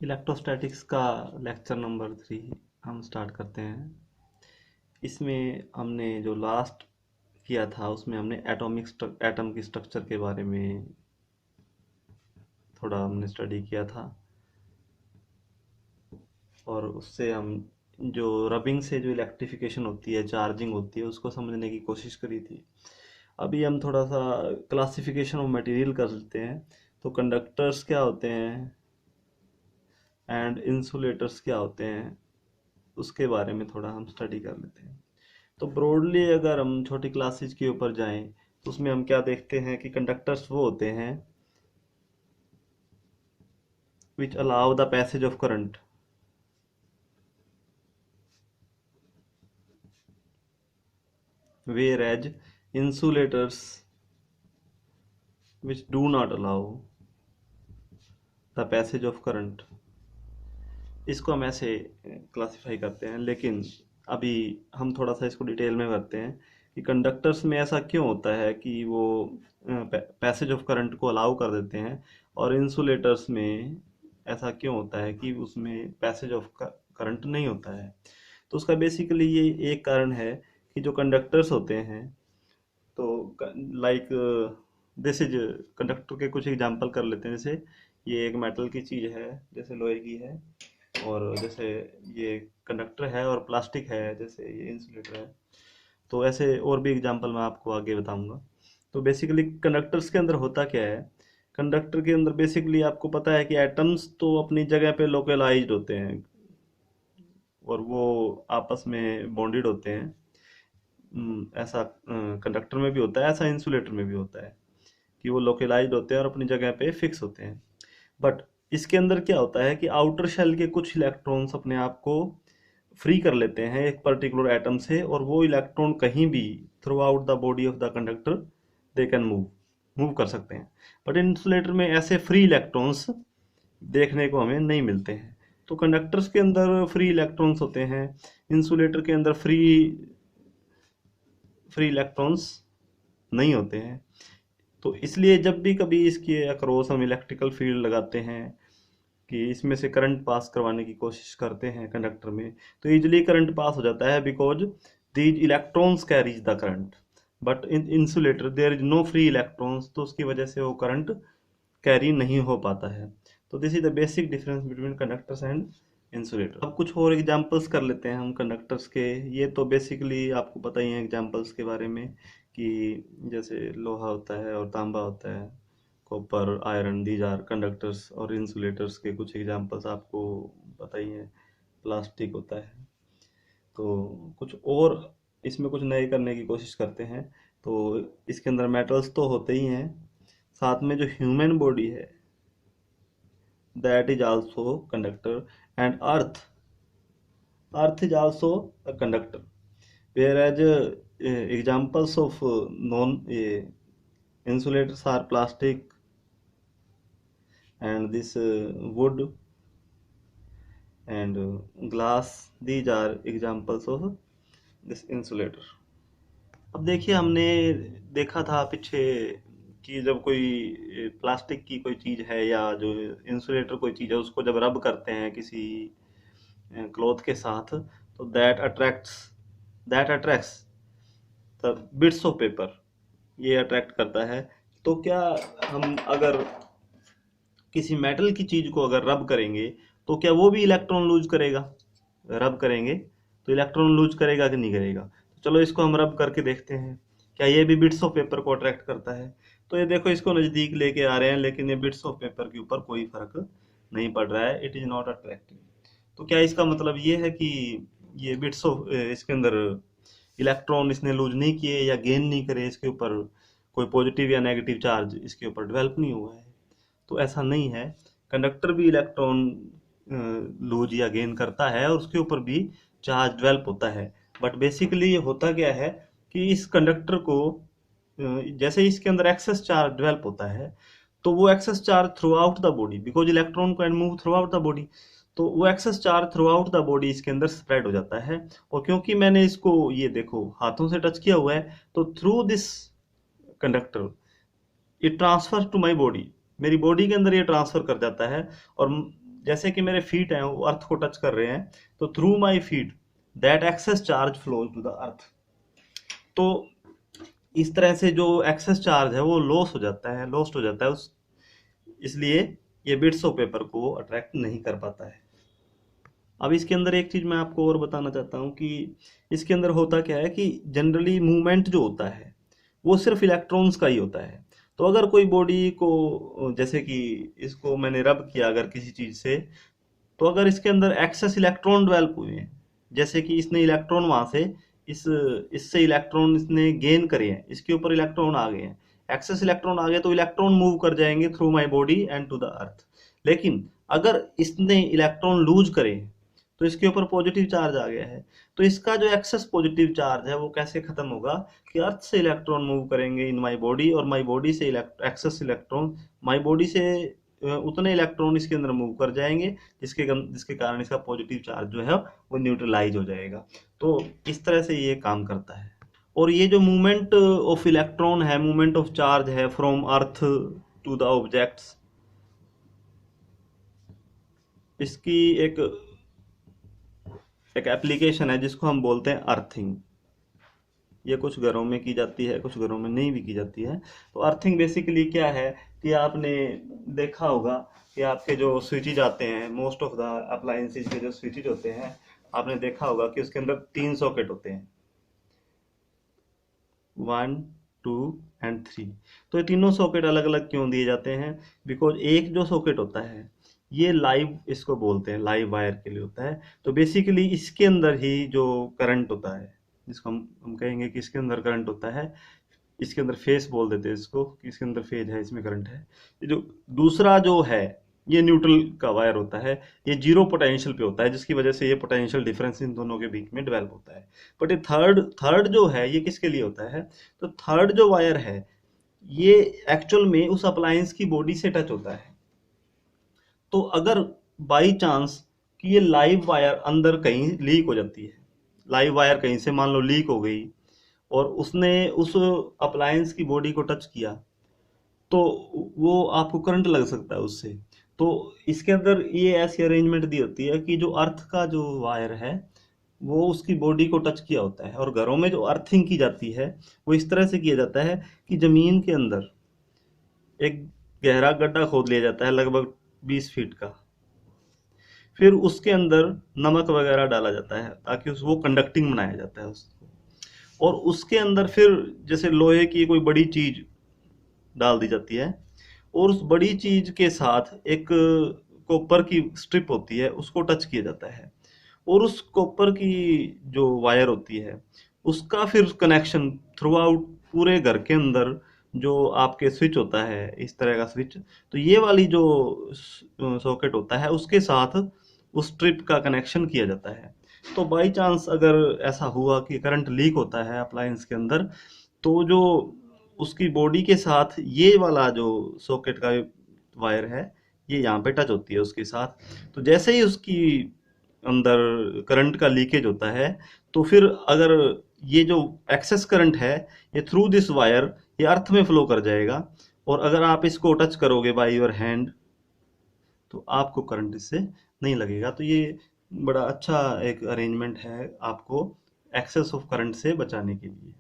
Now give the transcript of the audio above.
Electrostatics का lecture number 3 हम start करते हैं। इसमें हमने जो लास्ट किया था उसमें हमने एटम की स्ट्रक्चर के बारे में थोड़ा हमने स्टडी किया था, और उससे हम जो रबिंग से जो इलेक्ट्रिफिकेशन होती है, चार्जिंग होती है, उसको समझने की कोशिश करी थी। अभी हम थोड़ा सा क्लासिफिकेशन ऑफ मटेरियल कर लेते हैं। तो कंडक्टर्स क्या होते हैं एंड इंसुलेटर्स क्या होते हैं, उसके बारे में थोड़ा हम स्टडी कर लेते हैं। तो ब्रॉडली अगर हम छोटी क्लासेज के ऊपर जाएं तो उसमें हम क्या देखते हैं कि कंडक्टर्स वो होते हैं which allow the passage of current, whereas insulators which do not allow the passage of current. इसको हम ऐसे क्लासिफाई करते हैं, लेकिन अभी हम थोड़ा सा इसको डिटेल में करते हैं कि कंडक्टर्स में ऐसा क्यों होता है कि वो पैसेज ऑफ करंट को अलाउ कर देते हैं, और इंसुलेटर्स में ऐसा क्यों होता है कि उसमें पैसेज ऑफ करंट नहीं होता है। तो उसका बेसिकली ये एक कारण है कि जो कंडक्टर्स होते हैं, तो लाइक दिस इज कंडक्टर के कुछ एग्जांपल कर लेते हैं। जैसे ये एक मेटल की चीज़ है, जैसे लोहे की है, और जैसे ये कंडक्टर है, और प्लास्टिक है, जैसे ये इंसुलेटर है। तो ऐसे और भी एग्जांपल मैं आपको आगे बताऊंगा। तो बेसिकली कंडक्टर्स के अंदर होता क्या है, कंडक्टर के अंदर बेसिकली आपको पता है कि एटम्स तो अपनी जगह पे लोकलाइज्ड होते हैं, और वो आपस में बॉन्डेड होते हैं। ऐसा कंडक्टर में भी होता है, ऐसा इंसुलेटर में भी होता है कि वो लोकलाइज्ड होते हैं और अपनी जगह पे फिक्स होते हैं। बट इसके अंदर क्या होता है कि आउटर शेल के कुछ इलेक्ट्रॉन्स अपने आप को फ्री कर लेते हैं एक पर्टिकुलर एटम से, और वो इलेक्ट्रॉन कहीं भी through out the body of the conductor they can move move कर सकते हैं। बट इंसुलेटर में ऐसे फ्री इलेक्ट्रॉन्स देखने को हमें नहीं मिलते हैं। तो कंडक्टर्स के अंदर फ्री इलेक्ट्रॉन्स होते हैं, इंसुलेटर के अंदर फ्री फ्री इलेक्ट्रॉन्स नहीं होते हैं। तो इसलिए जब भी कभी इसके अक्रॉस हम इलेक्ट्रिकल फील्ड लगाते हैं कि इसमें से करंट पास करवाने की कोशिश करते हैं कंडक्टर में, तो इजीली करंट पास हो जाता है, because these electrons carries the current. But in insulator there is no free electrons, तो उसकी वजह से वो करंट कैरी नहीं हो पाता है। तो this is the basic difference between conductors and insulator. अब कुछ और एग्जांपल्स कर लेते हैं हम कंडक्टर्स के। ये तो बेसिकली आपको पता ही है एग्जांपल्स के बारे में, कि जैसे लोहा होता है और तांबा होता है, copper, iron, these are conductors. और इंसुलेटर्स के कुछ एग्जांपल्स आपको पता ही है, प्लास्टिक होता है। तो कुछ और इसमें कुछ नए करने की कोशिश करते हैं। तो इसके अंदर मेटल्स तो होते ही हैं, साथ में जो ह्यूमन बॉडी है that is also conductor, and earth is also a conductor, whereas examples of non insulators are plastic and this wood and glass. These are examples of this insulator. अब देखिए, हमने देखा था पीछे कि जब कोई प्लास्टिक की कोई चीज़ है या जो इंसुलेटर कोई चीज़ है, उसको जब रब करते हैं किसी क्लॉथ के साथ, तो that attracts the bits of paper, ये अट्रैक्ट करता है। तो क्या हम अगर किसी मेटल की चीज को अगर रब करेंगे, तो क्या वो भी इलेक्ट्रॉन लूज करेगा? रब करेंगे तो इलेक्ट्रॉन लूज करेगा कि नहीं करेगा? तो चलो इसको हम रब करके देखते हैं, क्या ये भी बिट्स ऑफ पेपर को अट्रैक्ट करता है? तो ये देखो, इसको नजदीक लेके आ रहे हैं, लेकिन ये बिट्स ऑफ पेपर के ऊपर कोई फर्क नहीं पड़ रहा है, इट इज नॉट अट्रैक्टिव। तो क्या इसका मतलब ये है कि ये बिट्स ऑफ इसके अंदर इलेक्ट्रॉन इसने लूज नहीं किए या गेन नहीं करे, इसके ऊपर कोई पॉजिटिव या नेगेटिव चार्ज इसके ऊपर डेवलप नहीं हुआ है? तो ऐसा नहीं है, कंडक्टर भी इलेक्ट्रॉन लूज या गेन करता है, और उसके ऊपर भी चार्ज डेवलप होता है। बट बेसिकली ये होता क्या है कि इस कंडक्टर को जैसे इसके अंदर एक्सेस चार्ज डेवलप होता है, तो वो excess charge throughout the body, because electron can move throughout the body, तो वो excess charge throughout the body इसके अंदर स्प्रेड हो जाता है। और क्योंकि मैंने इसको, ये देखो, हाथों से टच किया हुआ है, तो through this conductor it transfer to my body, मेरी बॉडी के अंदर ये ट्रांसफर कर जाता है। और जैसे कि मेरे फीट हैं वो अर्थ को टच कर रहे हैं, तो through my feet that excess charge flows to the earth. तो इस तरह से जो एक्सेस चार्ज है वो लॉस्ट हो जाता है उस, इसलिए ये बिट्स ऑफ पेपर को अट्रैक्ट नहीं कर पाता है। अब इसके अंदर एक चीज मैं आपको और बताना चाहता हूँ कि इसके अंदर होता क्या है कि जनरली मूवमेंट जो होता है वो सिर्फ इलेक्ट्रॉन्स का ही होता है। तो अगर कोई बॉडी को, जैसे कि इसको मैंने रब किया अगर किसी चीज से, तो अगर इसके अंदर एक्सेस इलेक्ट्रॉन डेवलप हुए हैं, जैसे कि इसने इलेक्ट्रॉन वहां से इस इससे इलेक्ट्रॉन इसने गेन करे हैं, इसके ऊपर इलेक्ट्रॉन आ गए हैं, एक्सेस इलेक्ट्रॉन आ गए, तो इलेक्ट्रॉन मूव कर जाएंगे through my body and to the earth. लेकिन अगर इसने इलेक्ट्रॉन लूज करे तो इसके ऊपर पॉजिटिव चार्ज आ गया है, तो इसका जो एक्सेस पॉजिटिव चार्ज है वो कैसे खत्म होगा कि अर्थ से इलेक्ट्रॉन मूव करेंगे इन माई बॉडी, और माई बॉडी से एक्सेस इलेक्ट्रॉन माई बॉडी से उतने इलेक्ट्रॉन इसके अंदर मूव कर जाएंगे जिसके कारण इसका पॉजिटिव चार्ज जो है वो न्यूट्रलाइज हो जाएगा। तो इस तरह से ये काम करता है। और ये जो मूवमेंट ऑफ इलेक्ट्रॉन है, मूवमेंट ऑफ चार्ज है from earth to the objects, इसकी एक एक एप्लीकेशन है जिसको हम बोलते हैं अर्थिंग। ये कुछ घरों में की जाती है, कुछ घरों में नहीं भी की जाती है। तो अर्थिंग बेसिकली क्या है कि आपने देखा होगा कि आपके जो स्विचेज आते हैं, मोस्ट ऑफ द अप्लायंसेज के जो स्विचेज होते हैं, आपने देखा होगा कि उसके अंदर 3 सॉकेट होते हैं, 1, 2 एंड 3। तो ये तीनों सॉकेट अलग अलग क्यों दिए जाते हैं? बिकॉज एक जो सॉकेट होता है ये लाइव, इसको बोलते हैं लाइव वायर के लिए होता है। तो बेसिकली इसके अंदर ही जो करंट होता है, जिसको हम कहेंगे कि इसके अंदर करंट होता है, इसके अंदर फेस बोल देते हैं इसको, कि इसके अंदर फेज है, इसमें करंट है। ये जो दूसरा जो है ये न्यूट्रल का वायर होता है, ये जीरो पोटेंशियल पे होता है, जिसकी वजह से ये पोटेंशियल डिफरेंस इन दोनों के बीच में डेवलप होता है। बट ये थर्ड थर्ड जो है ये किसके लिए होता है? तो थर्ड जो वायर है ये एक्चुअल में उस अप्लायंस की बॉडी से टच होता है। तो अगर बाई चांस कि ये लाइव वायर अंदर कहीं लीक हो जाती है, लाइव वायर कहीं से मान लो लीक हो गई और उसने उस अप्लायंस की बॉडी को टच किया, तो वो आपको करंट लग सकता है उससे। तो इसके अंदर ये ऐसी अरेंजमेंट दी होती है कि जो अर्थ का जो वायर है वो उसकी बॉडी को टच किया होता है। और घरों में जो अर्थिंग की जाती है वो इस तरह से किया जाता है कि जमीन के अंदर एक गहरा गड्ढा खोद लिया जाता है लगभग 20 फीट का, फिर उसके अंदर नमक वगैरह डाला जाता है ताकि उस वो कंडक्टिंग बनाया जाता है उसको, और उसके अंदर फिर जैसे लोहे की कोई बड़ी चीज डाल दी जाती है, और उस बड़ी चीज के साथ एक कॉपर की स्ट्रिप होती है उसको टच किया जाता है, और उस कॉपर की जो वायर होती है उसका फिर कनेक्शन थ्रू आउट पूरे घर के अंदर जो आपके स्विच होता है, इस तरह का स्विच, तो ये वाली जो सॉकेट होता है उसके साथ उस स्ट्रिप का कनेक्शन किया जाता है। तो बाई चांस अगर ऐसा हुआ कि करंट लीक होता है अप्लायंस के अंदर, तो जो उसकी बॉडी के साथ ये वाला जो सॉकेट का वायर है ये यहाँ पे टच होती है उसके साथ। तो जैसे ही उसकी अंदर करंट का लीकेज होता है, तो फिर अगर ये जो एक्सेस करंट है ये थ्रू दिस वायर ये अर्थ में फ्लो कर जाएगा, और अगर आप इसको टच करोगे बाय योर हैंड तो आपको करंट इससे नहीं लगेगा। तो ये बड़ा अच्छा एक अरेंजमेंट है आपको एक्सेस ऑफ करंट से बचाने के लिए।